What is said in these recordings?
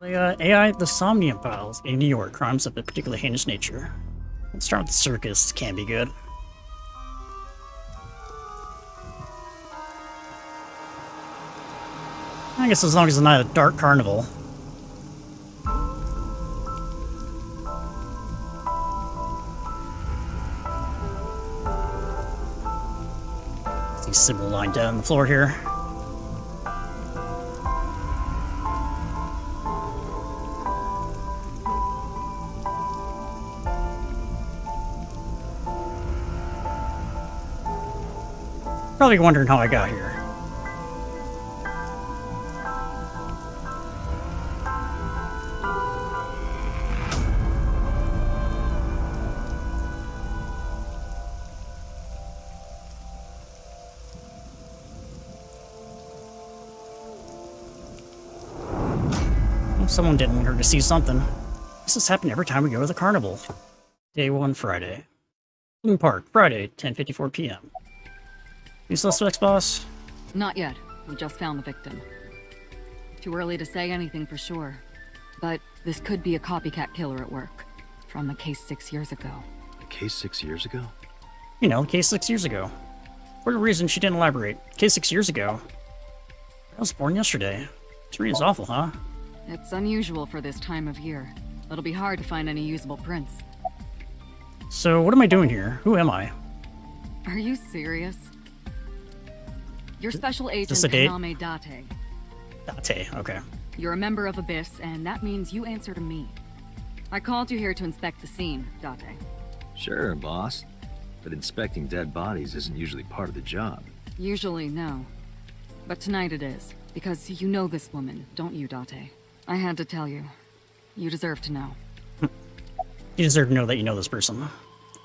The AI, the Somnium Files, in New York, crimes of a particularly heinous nature. Let's start with the circus. Can be good. I guess as long as it's not a dark carnival. See Sybil lying down on the floor here. Probably wondering how I got here. Someone didn't want her to see something. This has happened every time we go to the carnival. Day 1, Friday. Bloom Park, Friday, 10:54 p.m. Any suspects, boss? Not yet. We just found the victim. Too early to say anything for sure. But this could be a copycat killer at work. From the case 6 years ago. The case 6 years ago? You know, case 6 years ago. For the reason she didn't elaborate. Case 6 years ago. I was born yesterday. Serena's awful, huh? It's unusual for this time of year. It'll be hard to find any usable prints. So, what am I doing here? Who am I? Are you serious? You're Special Agent this a date? Kaname Date. Date, okay. You're a member of Abyss, and that means you answer to me. I called you here to inspect the scene, Date. Sure, boss. But inspecting dead bodies isn't usually part of the job. Usually, no. But tonight it is. Because you know this woman, don't you, Date? I had to tell you. You deserve to know. You deserve to know that you know this person.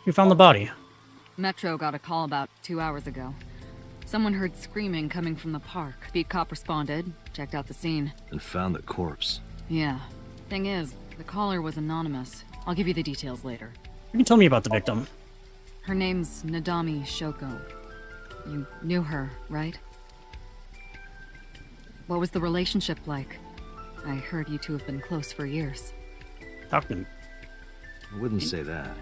Who found the body? Metro got a call about 2 hours ago. Someone heard screaming coming from the park. Beat cop responded, checked out the scene. And found the corpse. Yeah. Thing is, the caller was anonymous. I'll give you the details later. You can tell me about the victim. Her name's Nadami Shoko. You knew her, right? What was the relationship like? I heard you two have been close for years. Talk to me. I wouldn't say that.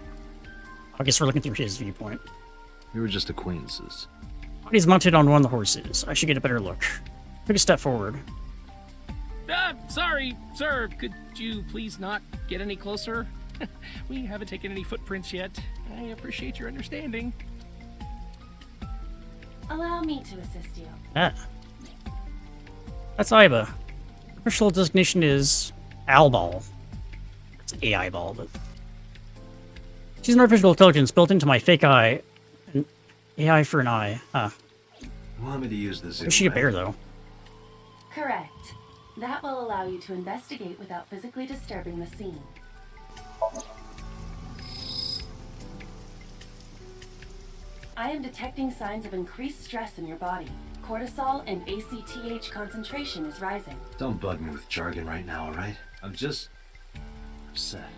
I guess we're looking through his viewpoint. We were just acquaintances. Body's mounted on one of the horses. I should get a better look. Take a step forward. Sorry, sir. Could you please not get any closer? We haven't taken any footprints yet. I appreciate your understanding. Allow me to assist you. Ah. That's Iba. Official designation is Alball. It's AI ball, but... She's an artificial intelligence built into my fake eye. An AI for an eye. Huh. You want me to use this? Is she a bear, though? Correct. That will allow you to investigate without physically disturbing the scene. I am detecting signs of increased stress in your body. Cortisol and ACTH concentration is rising. Don't bug me with jargon right now, alright? I'm just... upset.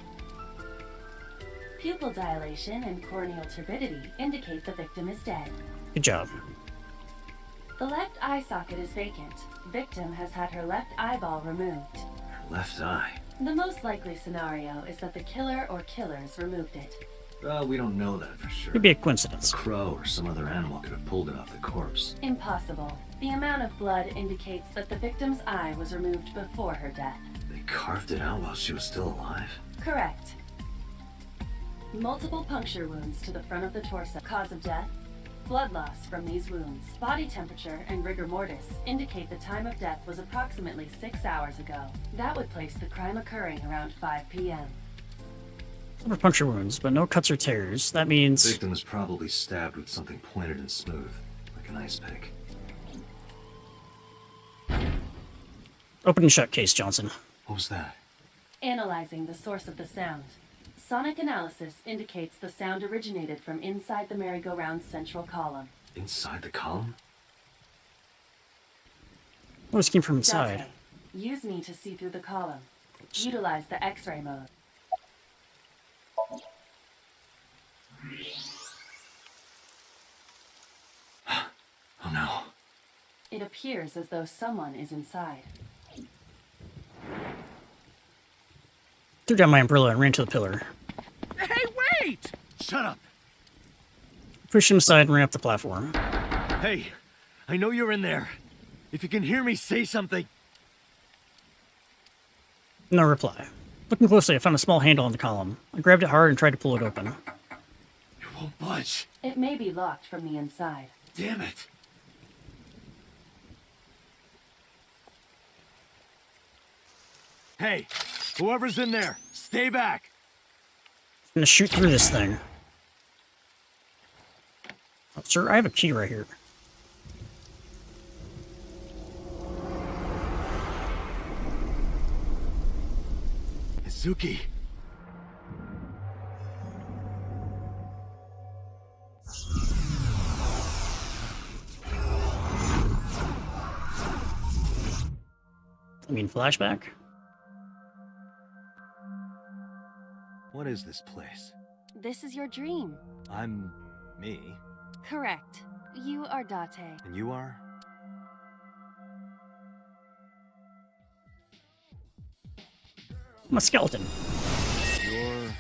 Pupil dilation and corneal turbidity indicate the victim is dead. Good job. The left eye socket is vacant. Victim has had her left eyeball removed. Her left eye. The most likely scenario is that the killer or killers removed it. Well, we don't know that for sure. Could be a coincidence. A crow or some other animal could have pulled it off the corpse. Impossible. The amount of blood indicates that the victim's eye was removed before her death. They carved it out while she was still alive? Correct. Multiple puncture wounds to the front of the torso. Cause of death? Blood loss from these wounds. Body temperature and rigor mortis indicate the time of death was approximately 6 hours ago. That would place the crime occurring around 5 p.m. Some puncture wounds, but no cuts or tears. That means... The victim was probably stabbed with something pointed and smooth, like an ice pick. Open and shut case, Johnson. What was that? Analyzing the source of the sound. Sonic analysis indicates the sound originated from inside the merry-go-round's central column. Inside the column? Oh, this came from inside. Date. Use me to see through the column. Utilize the X-ray mode. Oh no. It appears as though someone is inside. Threw down my umbrella and ran to the pillar. Hey, wait! Shut up! Pushed him aside and ran up the platform. Hey, I know you're in there. If you can hear me, say something. No reply. Looking closely, I found a small handle on the column. I grabbed it hard and tried to pull it open. It won't budge. It may be locked from the inside. Damn it. Hey, whoever's in there, stay back. I'm gonna shoot through this thing. Oh, sir, I have a key right here. Izuki. I mean, flashback? What is this place? This is your dream. I'm me, Correct. You are Date. and you are? I'm a skeleton. You're...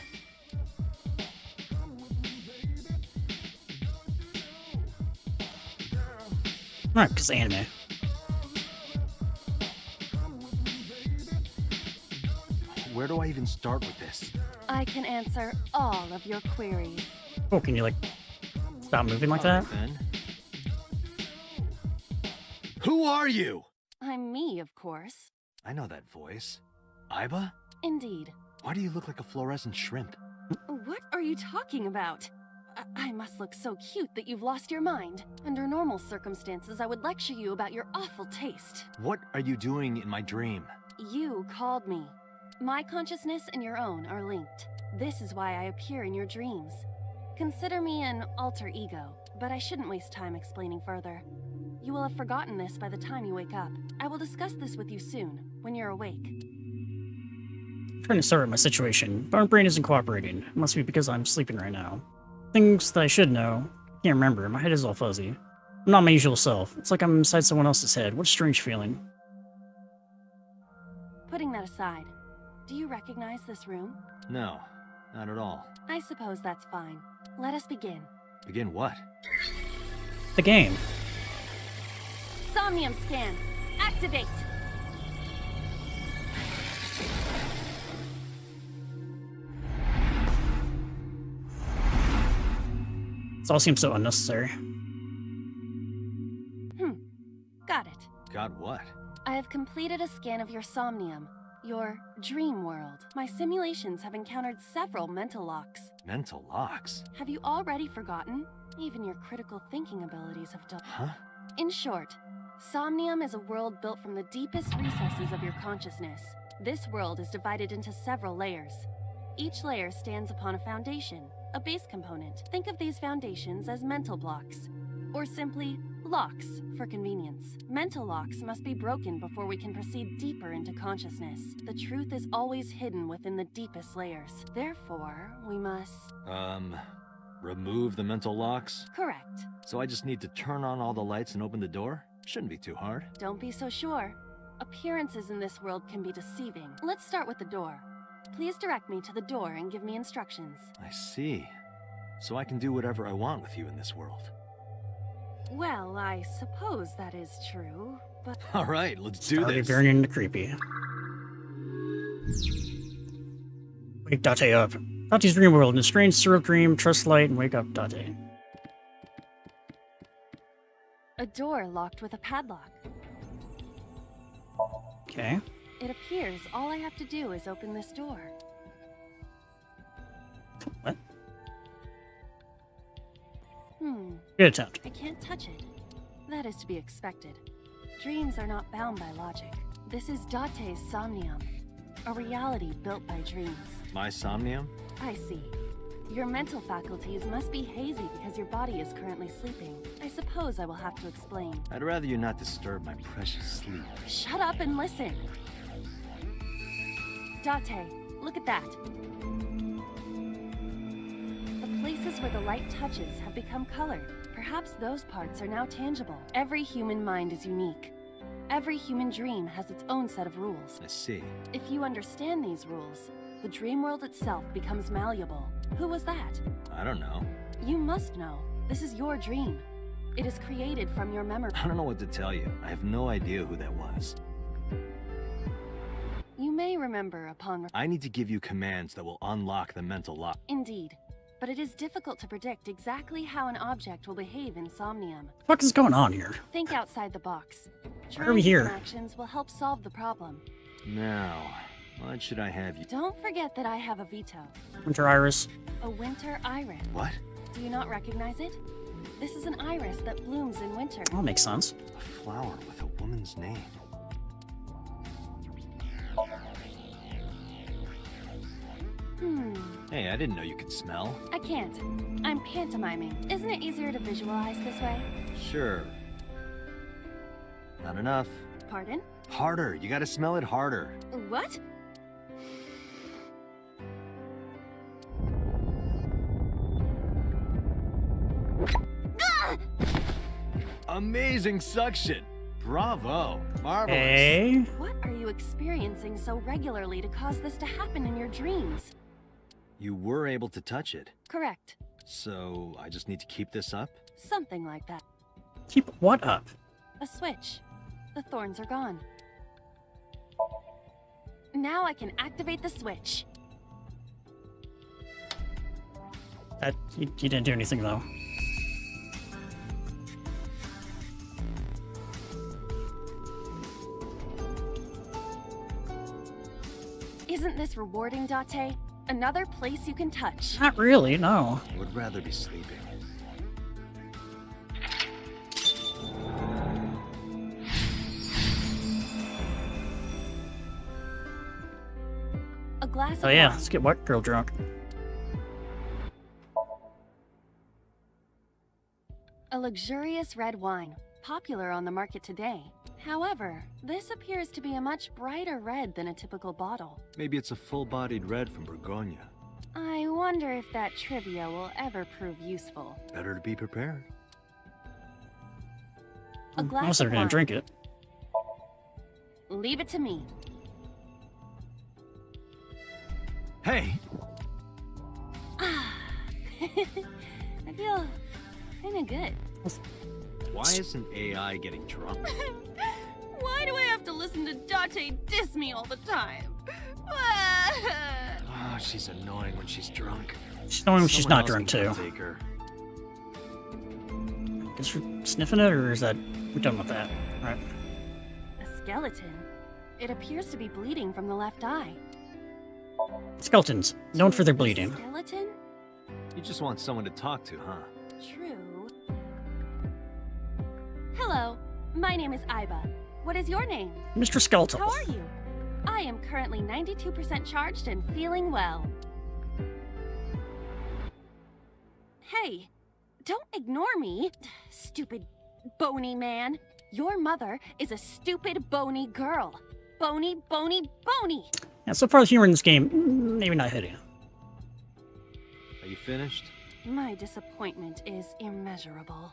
Alright, because anime. Where do I even start with this? I can answer all of your queries. Oh, can you, like, stop moving like that? Then. Who are you? I'm me, of course. I know that voice. Aiba? Indeed. Why do you look like a fluorescent shrimp? What are you talking about? I must look so cute that you've lost your mind. Under normal circumstances, I would lecture you about your awful taste. What are you doing in my dream? You called me. My consciousness and your own are linked. This is why I appear in your dreams. Consider me an alter ego, but I shouldn't waste time explaining further. You will have forgotten this by the time you wake up. I will discuss this with you soon, when you're awake. I'm trying to sort my situation, but my brain isn't cooperating. It must be because I'm sleeping right now. Things that I should know. I can't remember. My head is all fuzzy. I'm not my usual self. It's like I'm inside someone else's head. What a strange feeling. Putting that aside, do you recognize this room? No, not at all. I suppose that's fine. Let us begin. Begin what? The game. Somnium scan. Activate! This all seems so unnecessary. Got it. Got what? I have completed a scan of your somnium, your dream world. My simulations have encountered several mental locks. Mental locks? Have you already forgotten? Even your critical thinking abilities have done. Huh? In short, Somnium is a world built from the deepest recesses of your consciousness. This world is divided into several layers. Each layer stands upon a foundation, a base component. Think of these foundations as mental blocks, or simply locks for convenience. Mental locks must be broken before we can proceed deeper into consciousness. The truth is always hidden within the deepest layers. Therefore, we must... Remove the mental locks? Correct. So I just need to turn on all the lights and open the door? Shouldn't be too hard. Don't be so sure. Appearances in this world can be deceiving. Let's start with the door. Please direct me to the door and give me instructions. I see. So I can do whatever I want with you in this world. Well, I suppose that is true, but... Alright, let's do Already this. veering into creepy. Wake Date up. Date's dream world. In a strange syrup dream, trust light and wake up Date. A door locked with a padlock. Okay. It appears all I have to do is open this door. What? Good attempt. I can't touch it. That is to be expected. Dreams are not bound by logic. This is Date's Somnium, a reality built by dreams. My somnium? I see. Your mental faculties must be hazy because your body is currently sleeping. I suppose I will have to explain. I'd rather you not disturb my precious sleep. Shut up and listen! Date, look at that. The places where the light touches have become colored. Perhaps those parts are now tangible. Every human mind is unique. Every human dream has its own set of rules. I see. If you understand these rules, the dream world itself becomes malleable. Who was that? I don't know. You must know. This is your dream. It is created from your memory. I don't know what to tell you. I have no idea who that was. You may remember upon... I need to give you commands that will unlock the mental lock. Indeed. But it is difficult to predict exactly how an object will behave in Somnium. What the fuck is going on here? Think outside the box. Why are we here? Actions will help solve the problem. Now, what should I have you... Don't forget that I have a veto. Winter Iris. A winter iris. What? Do you not recognize it? This is an iris that blooms in winter. That makes sense. A flower with a woman's name. Hey, I didn't know you could smell. I can't. I'm pantomiming. Isn't it easier to visualize this way? Sure. Not enough. Pardon? Harder. You gotta smell it harder. What? Amazing suction. Bravo. Marvelous. Hey. What are you experiencing so regularly to cause this to happen in your dreams? You were able to touch it. Correct. So, I just need to keep this up? Something like that. Keep what up? A switch. The thorns are gone. Now I can activate the switch. That you didn't do anything though. Isn't this rewarding, Date? Another place you can touch. Not really, no. I would rather be sleeping. A glass Oh of yeah, wine. let's get White Girl drunk. A luxurious red wine, popular on the market today. However, this appears to be a much brighter red than a typical bottle. Maybe it's a full-bodied red from Bourgogne. I wonder if that trivia will ever prove useful. Better to be prepared. A glass Unless they're of gonna wine. drink it. Leave it to me. Hey! I feel kinda good. Why isn't AI getting drunk? Why do I have to listen to Date diss me all the time? Oh, she's annoying when she's drunk. She's knowing she's Someone not else drunk can too. come take her. Guess we're sniffing it, or is that we're done with that? All right. A skeleton. It appears to be bleeding from the left eye. Skeletons, known for their bleeding. Skeleton? You just want someone to talk to, huh? True. Hello, my name is Iba. What is your name? Mr. Skeletal. How are you? I am currently 92% charged and feeling well. Hey, don't ignore me, stupid bony man. Your mother is a stupid bony girl. Bony, bony, bony. Yeah, so far the humor in this game, maybe not hitting. Are you finished? My disappointment is immeasurable.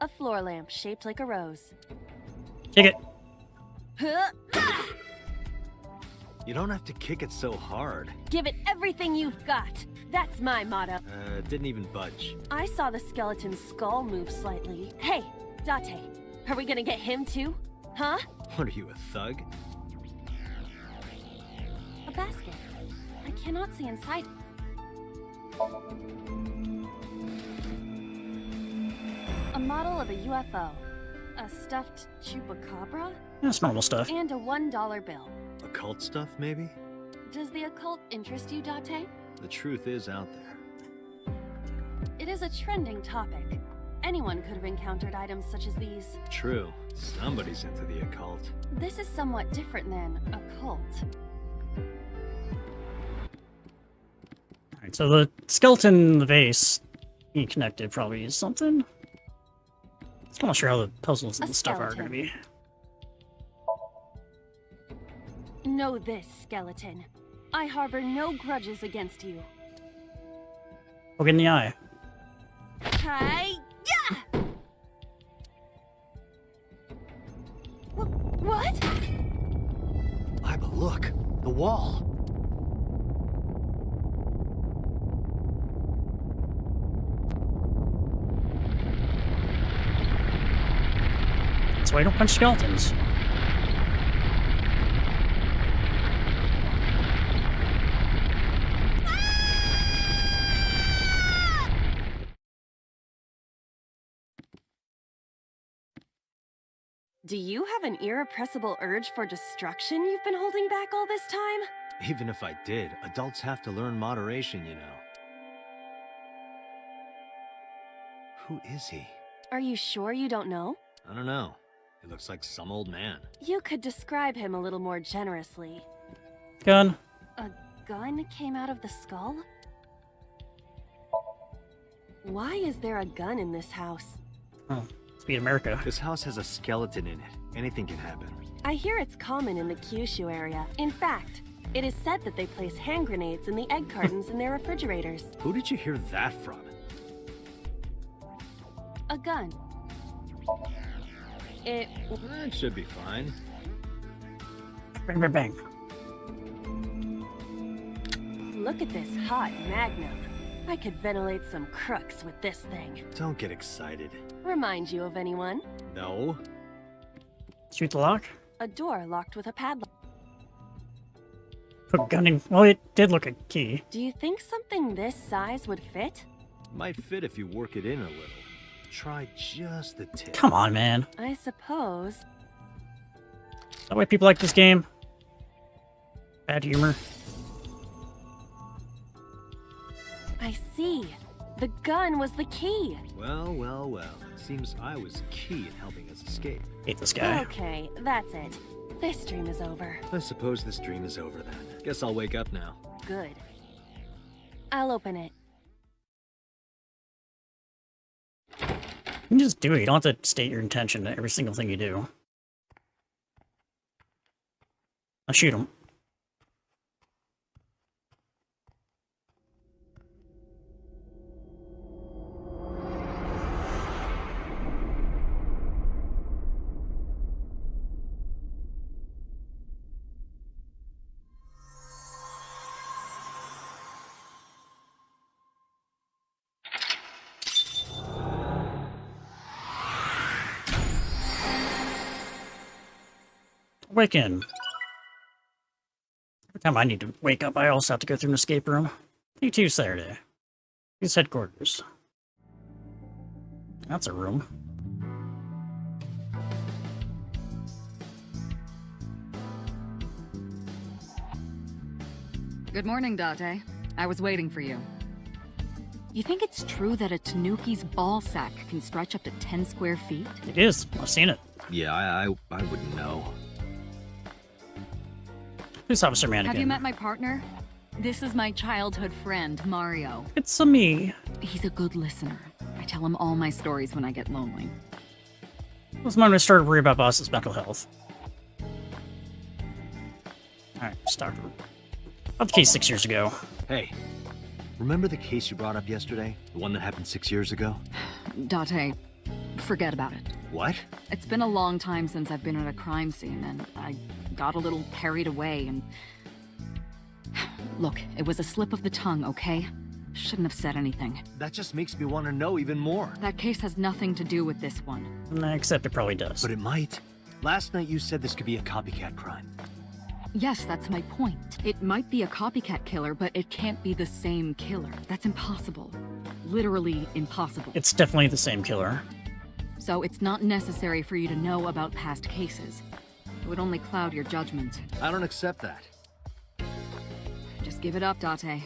A floor lamp shaped like a rose. Take it. Huh? Ah! You don't have to kick it so hard. Give it everything you've got. That's my motto. Didn't even budge. I saw the skeleton's skull move slightly. Hey, Date, are we gonna get him too? Huh? What are you, a thug? A basket. I cannot see inside. A model of a UFO. A stuffed chupacabra? That's normal stuff. And a $1 bill. Occult stuff, maybe? Does the occult interest you, Date? The truth is out there. It is a trending topic. Anyone could have encountered items such as these. True. Somebody's into the occult. This is somewhat different than occult. Alright, so the skeleton in the vase being connected probably is something. I'm not sure how the puzzles and A stuff are skeleton. going to be. Know this, skeleton. I harbor no grudges against you. Poke in the eye. Hi-ya! What? Iba, Look, the wall. That's why I don't punch skeletons. Do you have an irrepressible urge for destruction you've been holding back all this time? Even if I did, adults have to learn moderation, you know. Who is he? Are you sure you don't know? I don't know. He looks like some old man. You could describe him a little more generously. Gun. A gun came out of the skull? Why is there a gun in this house? Oh, speed America. This house has a skeleton in it. Anything can happen. I hear it's common in the Kyushu area. In fact, it is said that they place hand grenades in the egg cartons in their refrigerators. Who did you hear that from? A gun. That should be fine. Bang, bang, bang. Look at this hot magnum. I could ventilate some crooks with this thing. Don't get excited. Remind you of anyone? No. Shoot the lock. A door locked with a padlock. Put gun in. Well, it did look a key. Do you think something this size would fit? Might fit if you work it in a little. Try just the tip. Come on, man. I suppose. Is that why people like this game? Bad humor. I see. The gun was the key. Well, well, well. It seems I was key in helping us escape. Hate this guy. Okay, that's it. This dream is over. I suppose this dream is over then. Guess I'll wake up now. Good. I'll open it. You can just do it. You don't have to state your intention to every single thing you do. I'll shoot him. Wake in. Every time I need to wake up, I also have to go through an escape room. T2 Saturday. His headquarters. That's a room. Good morning, Date. I was waiting for you. You think it's true that a Tanuki's ball sack can stretch up to 10 square feet? It is. I've seen it. Yeah, I wouldn't know. Police Officer Mannequin. Have you met my partner? This is my childhood friend, Mario. It's a me. He's a good listener. I tell him all my stories when I get lonely. It was mine when I started worrying about Boss's mental health. Alright, start. About the case 6 years ago. Hey, remember the case you brought up yesterday? The one that happened 6 years ago? Date, forget about it. What? It's been a long time since I've been at a crime scene, and I got a little carried away, and... Look, it was a slip of the tongue, okay? Shouldn't have said anything. That just makes me want to know even more. That case has nothing to do with this one. Except it probably does. But it might. Last night you said this could be a copycat crime. Yes, that's my point. It might be a copycat killer, but it can't be the same killer. That's impossible. Literally impossible. It's definitely the same killer. So it's not necessary for you to know about past cases. It would only cloud your judgment. I don't accept that. Just give it up, Date.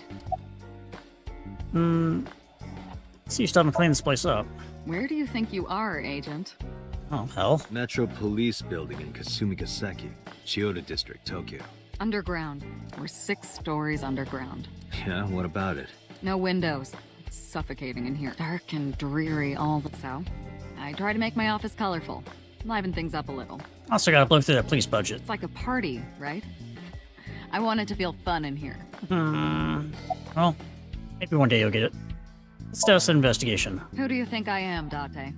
See, you still haven't cleaned this place up. Where do you think you are, Agent? Oh, hell. Metro Police Building in Kasumigaseki, Chiyoda District, Tokyo. Underground. We're 6 stories underground. Yeah, what about it? No windows. It's suffocating in here. Dark and dreary all the... So, I try to make my office colorful. Liven things up a little. Also gotta blow through that police budget. It's like a party, right? I want it to feel fun in here. Well, maybe one day you'll get it. Status investigation. Who do you think I am, Date?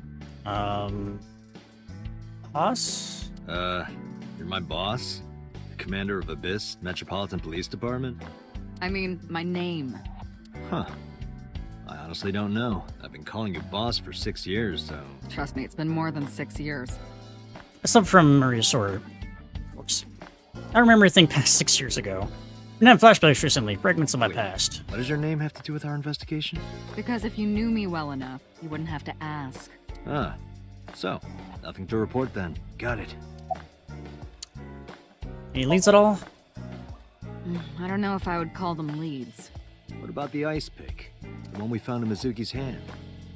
Boss? You're my boss? commander of Abyss Metropolitan Police Department? I mean, my name. Huh. I honestly don't know. I've been calling you boss for 6 years, so... Trust me, it's been more than 6 years. I sub from Maria Sword. Of course. I remember a thing past 6 years ago. And then flashbacks recently, fragments of my Wait. past. What does your name have to do with our investigation? Because if you knew me well enough, you wouldn't have to ask. Ah. So, nothing to report then. Got it. Any leads at all? I don't know if I would call them leads. What about the ice pick? The one we found in Mizuki's hand?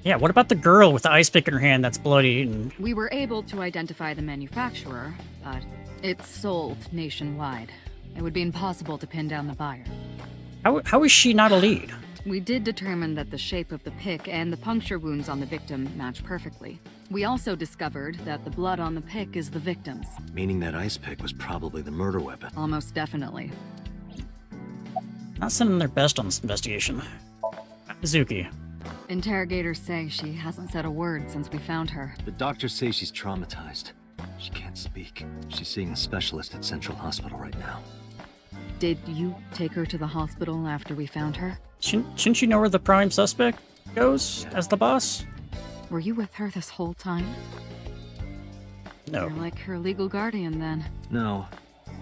Yeah, what about the girl with the ice pick in her hand that's bloody and... We were able to identify the manufacturer, but it's sold nationwide. It would be impossible to pin down the buyer. How is she not a lead? We did determine that the shape of the pick and the puncture wounds on the victim match perfectly. We also discovered that the blood on the pick is the victim's. Meaning that ice pick was probably the murder weapon. Almost definitely. Not sending their best on this investigation. Mizuki. Interrogators say she hasn't said a word since we found her. The doctors say she's traumatized. She can't speak. She's seeing a specialist at Central Hospital right now. Did you take her to the hospital after we found her? Shouldn't you know where the prime suspect goes as the boss? Were you with her this whole time? No. You're like her legal guardian then. No,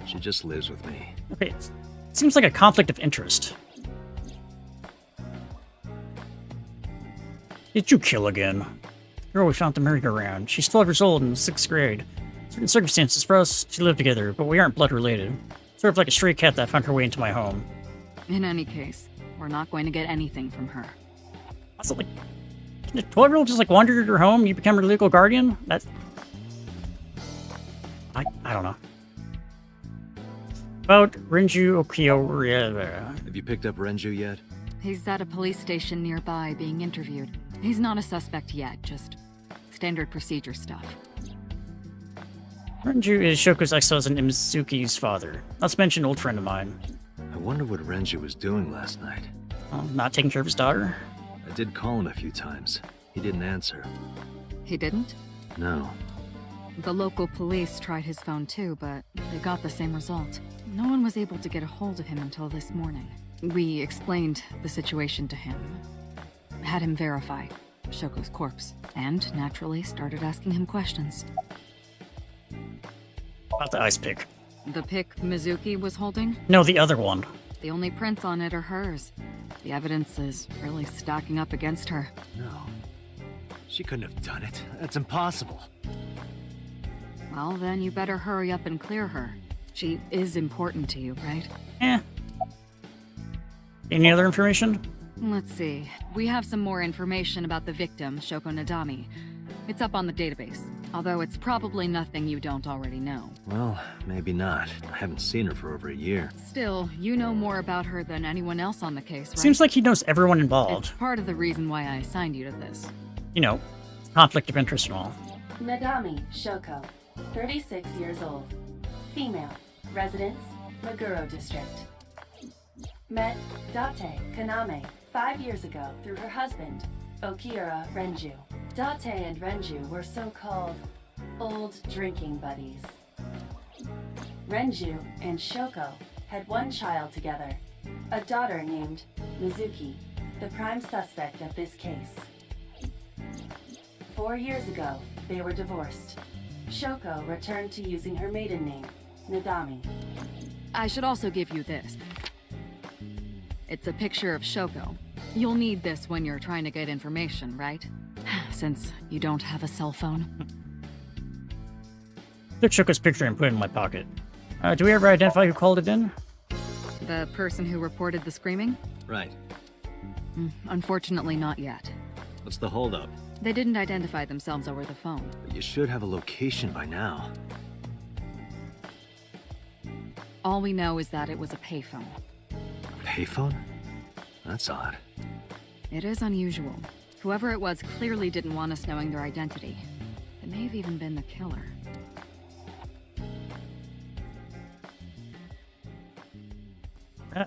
she just lives with me. Okay, it seems like a conflict of interest. Did you kill again? The girl we found at the merry-go-round. She's 12 years old and in 6th grade. Certain circumstances for us to live together, but we aren't blood related. Sort of like a stray cat that found her way into my home. In any case, we're not going to get anything from her. Also, like, can a 12-year-old just like wander into your home? You become her legal guardian? That... I don't know. About Renju Okio. Have you picked up Renju yet? He's at a police station nearby being interviewed. He's not a suspect yet, just standard procedure stuff. Renju is Shoko's ex-husband and Mizuki's father. Not to mention an old friend of mine. I wonder what Renju was doing last night. Not taking care of his daughter? I did call him a few times. He didn't answer. He didn't? No. The local police tried his phone too, but they got the same result. No one was able to get a hold of him until this morning. We explained the situation to him, had him verify Shoko's corpse, and naturally started asking him questions. About the ice pick. The pick Mizuki was holding? No, the other one. The only prints on it are hers. The evidence is really stacking up against her. No. She couldn't have done it. That's impossible. Well, then you better hurry up and clear her. She is important to you, right? Eh. Any other information? Let's see. We have some more information about the victim, Shoko Nadami. It's up on the database, although it's probably nothing you don't already know. Well, maybe not. I haven't seen her for over a year. Still, you know more about her than anyone else on the case, right? Seems like he knows everyone It's involved. part of the reason why I assigned you to this. You know, conflict of interest and all. Nadami Shoko, 36 years old. Female. Residence, Meguro District. Met Date Kaname 5 years ago through her husband, Okira Renju. Date and Renju were so-called old drinking buddies. Renju and Shoko had one child together, a daughter named Mizuki, the prime suspect of this case. 4 years ago, they were divorced. Shoko returned to using her maiden name, Nadami. I should also give you this. It's a picture of Shoko. You'll need this when you're trying to get information, right? Since you don't have a cell phone. Took Shoko's picture and put it in my pocket. Do we ever identify who called it in? The person who reported the screaming? Right. Unfortunately, not yet. What's the holdup? They didn't identify themselves over the phone. But you should have a location by now. All we know is that it was a payphone. Payphone? That's odd. It is unusual. Whoever it was clearly didn't want us knowing their identity. It may have even been the killer. Ah.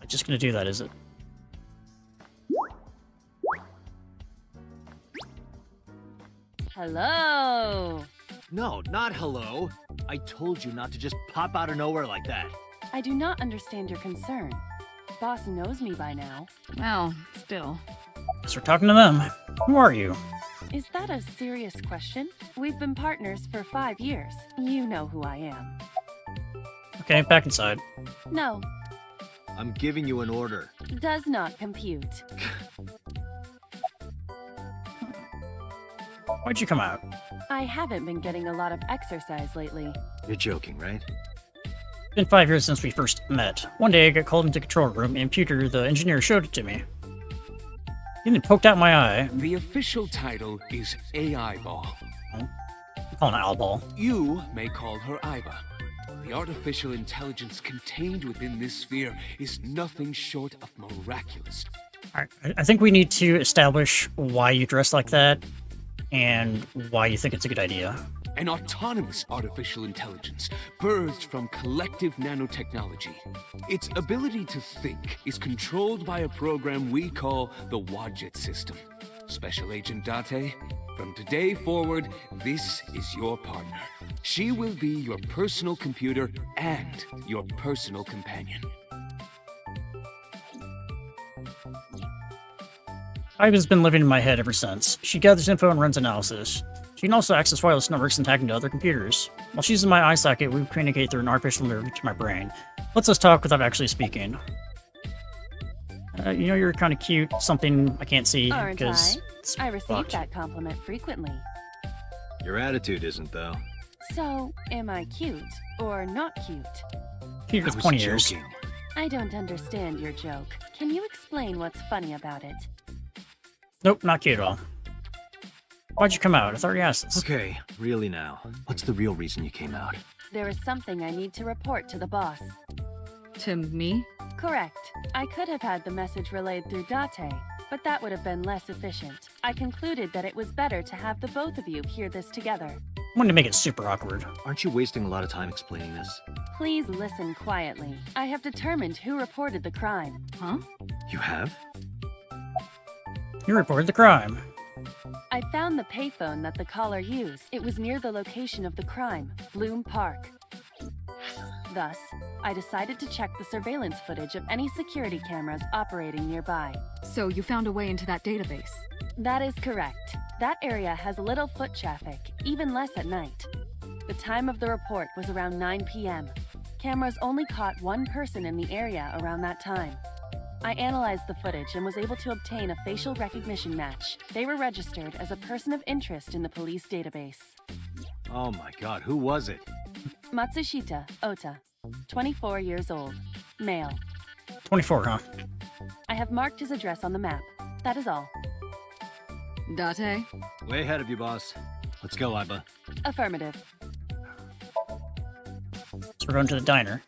Not just gonna do that, is it? Hello! No, not hello. I told you not to just pop out of nowhere like that. I do not understand your concern. Boss knows me by now. Well, still. Guess we're talking to them. Who are you? Is that a serious question? We've been partners for 5 years. You know who I am. Okay, back inside. No, I'm giving you an order. does not compute. Why'd you come out? I haven't been getting a lot of exercise lately. You're joking, right? It's been 5 years since we first met. One day I got called into the control room and Peter, the engineer, showed it to me. He then poked out my eye. The official title is AI Ball. I'm calling it Owl Ball. You may call her Iba. The artificial intelligence contained within this sphere is nothing short of miraculous. I think we need to establish why you dress like that and why you think it's a good idea. An autonomous artificial intelligence birthed from collective nanotechnology. Its ability to think is controlled by a program we call the Wadjet system. Special Agent Date, from today forward, this is your partner. She will be your personal computer and your personal companion. Iva's been living in my head ever since. She gathers info and runs analysis. She can also access wireless networks and tag into other computers. While she's in my eye socket, we communicate through an artificial nerve to my brain. Lets us talk without actually speaking. You know you're kind of cute. Something I can't see Aren't because I? it's I receive blocked. that compliment frequently. Your attitude isn't, though. So, am I cute or not cute? Peter I with was 20 years. joking. I don't understand your joke. Can you explain what's funny about it? Nope, not cute at all. Why'd you come out? I thought you asked this. Okay, really now. What's the real reason you came out? There is something I need to report to the boss. To me? Correct. I could have had the message relayed through Date, but that would have been less efficient. I concluded that it was better to have the both of you hear this together. I wanted to make it super awkward. Aren't you wasting a lot of time explaining this? Please listen quietly. I have determined who reported the crime. Huh? You have? You reported the crime. I found the payphone that the caller used. It was near the location of the crime, Bloom Park. Thus, I decided to check the surveillance footage of any security cameras operating nearby. So you found a way into that database? That is correct. That area has little foot traffic, even less at night. The time of the report was around 9 p.m. Cameras only caught one person in the area around that time. I analyzed the footage and was able to obtain a facial recognition match. They were registered as a person of interest in the police database. Oh my god, who was it? Matsushita Ota, 24 years old, male. 24, huh? I have marked his address on the map. That is all. Date? Way ahead of you, boss. Let's go, Iba. Affirmative. So we're going to the diner.